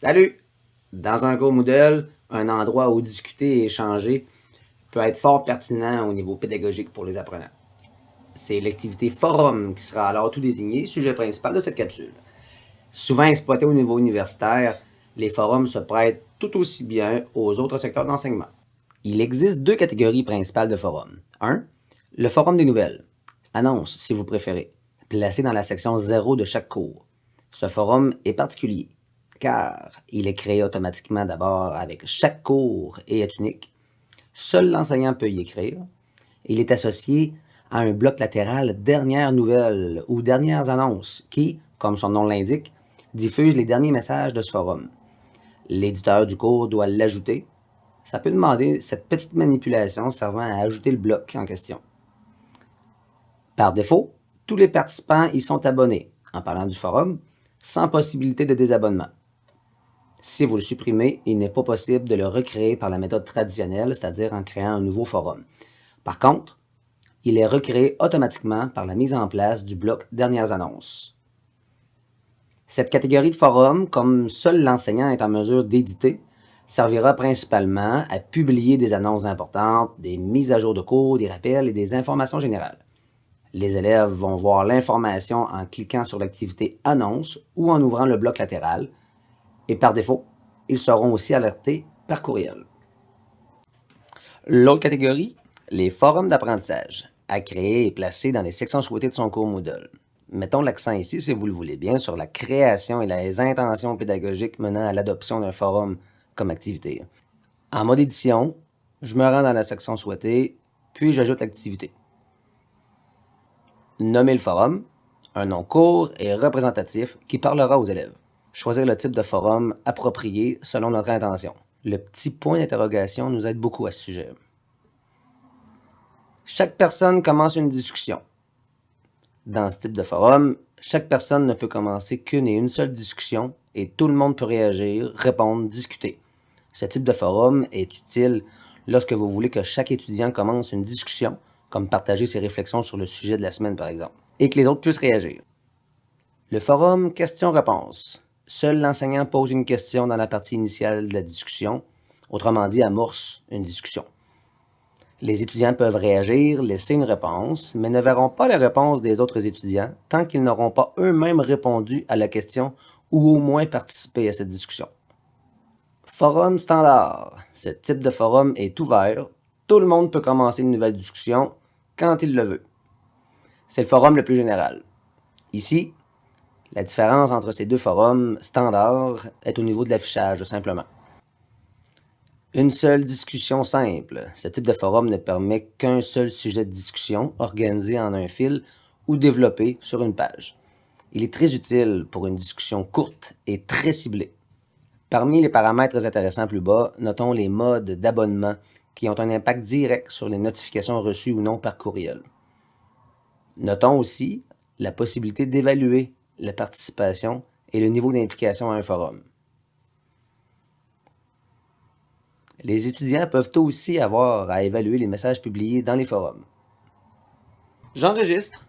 Salut! Dans un cours Moodle, un endroit où discuter et échanger peut être fort pertinent au niveau pédagogique pour les apprenants. C'est l'activité forum qui sera alors tout désigné, sujet principal de cette capsule. Souvent exploité au niveau universitaire, les forums se prêtent tout aussi bien aux autres secteurs d'enseignement. Il existe deux catégories principales de forums. 1. Le forum des nouvelles. Annonce, si vous préférez, placé dans la section 0 de chaque cours. Ce forum est particulier, car il est créé automatiquement d'abord avec chaque cours et est unique. Seul l'enseignant peut y écrire. Il est associé à un bloc latéral dernières nouvelles ou dernières annonces qui, comme son nom l'indique, diffuse les derniers messages de ce forum. L'éditeur du cours doit l'ajouter. Ça peut demander cette petite manipulation servant à ajouter le bloc en question. Par défaut, tous les participants y sont abonnés, en parlant du forum, sans possibilité de désabonnement. Si vous le supprimez, il n'est pas possible de le recréer par la méthode traditionnelle, c'est-à-dire en créant un nouveau forum. Par contre, il est recréé automatiquement par la mise en place du bloc Dernières annonces. Cette catégorie de forum, comme seul l'enseignant est en mesure d'éditer, servira principalement à publier des annonces importantes, des mises à jour de cours, des rappels et des informations générales. Les élèves vont voir l'information en cliquant sur l'activité Annonce ou en ouvrant le bloc latéral. Et par défaut, ils seront aussi alertés par courriel. L'autre catégorie, les forums d'apprentissage, à créer et placer dans les sections souhaitées de son cours Moodle. Mettons l'accent ici, si vous le voulez bien, sur la création et les intentions pédagogiques menant à l'adoption d'un forum comme activité. En mode édition, je me rends dans la section souhaitée, puis j'ajoute l'activité. Nommer le forum, un nom court et représentatif qui parlera aux élèves. Choisir le type de forum approprié selon notre intention. Le petit point d'interrogation nous aide beaucoup à ce sujet. Chaque personne commence une discussion. Dans ce type de forum, chaque personne ne peut commencer qu'une et une seule discussion et tout le monde peut réagir, répondre, discuter. Ce type de forum est utile lorsque vous voulez que chaque étudiant commence une discussion, comme partager ses réflexions sur le sujet de la semaine par exemple, et que les autres puissent réagir. Le forum questions-réponses. Seul l'enseignant pose une question dans la partie initiale de la discussion, autrement dit amorce une discussion. Les étudiants peuvent réagir, laisser une réponse, mais ne verront pas la réponse des autres étudiants tant qu'ils n'auront pas eux-mêmes répondu à la question ou au moins participé à cette discussion. Forum standard. Ce type de forum est ouvert. Tout le monde peut commencer une nouvelle discussion quand il le veut. C'est le forum le plus général. Ici, la différence entre ces deux forums standards est au niveau de l'affichage, simplement. Une seule discussion simple. Ce type de forum ne permet qu'un seul sujet de discussion organisé en un fil ou développé sur une page. Il est très utile pour une discussion courte et très ciblée. Parmi les paramètres intéressants plus bas, notons les modes d'abonnement qui ont un impact direct sur les notifications reçues ou non par courriel. Notons aussi la possibilité d'évaluer la participation et le niveau d'implication à un forum. Les étudiants peuvent aussi avoir à évaluer les messages publiés dans les forums. J'enregistre.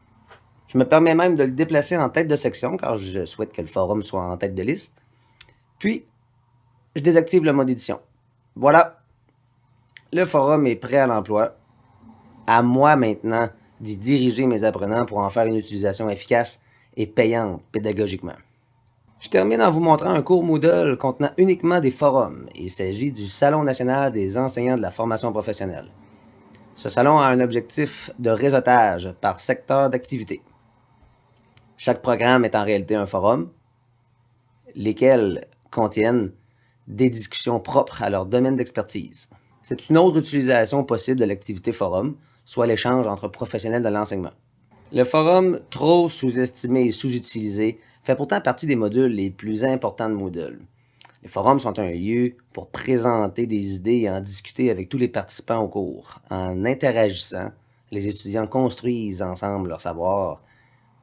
Je me permets même de le déplacer en tête de section car je souhaite que le forum soit en tête de liste. Puis, je désactive le mode édition. Voilà, le forum est prêt à l'emploi. À moi maintenant d'y diriger mes apprenants pour en faire une utilisation efficace et payante pédagogiquement. Je termine en vous montrant un cours Moodle contenant uniquement des forums. Il s'agit du Salon national des enseignants de la formation professionnelle. Ce salon a un objectif de réseautage par secteur d'activité. Chaque programme est en réalité un forum, lesquels contiennent des discussions propres à leur domaine d'expertise. C'est une autre utilisation possible de l'activité forum, soit l'échange entre professionnels de l'enseignement. Le forum, trop sous-estimé et sous-utilisé, fait pourtant partie des modules les plus importants de Moodle. Les forums sont un lieu pour présenter des idées et en discuter avec tous les participants au cours. En interagissant, les étudiants construisent ensemble leur savoir.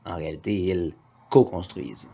En réalité, ils co-construisent.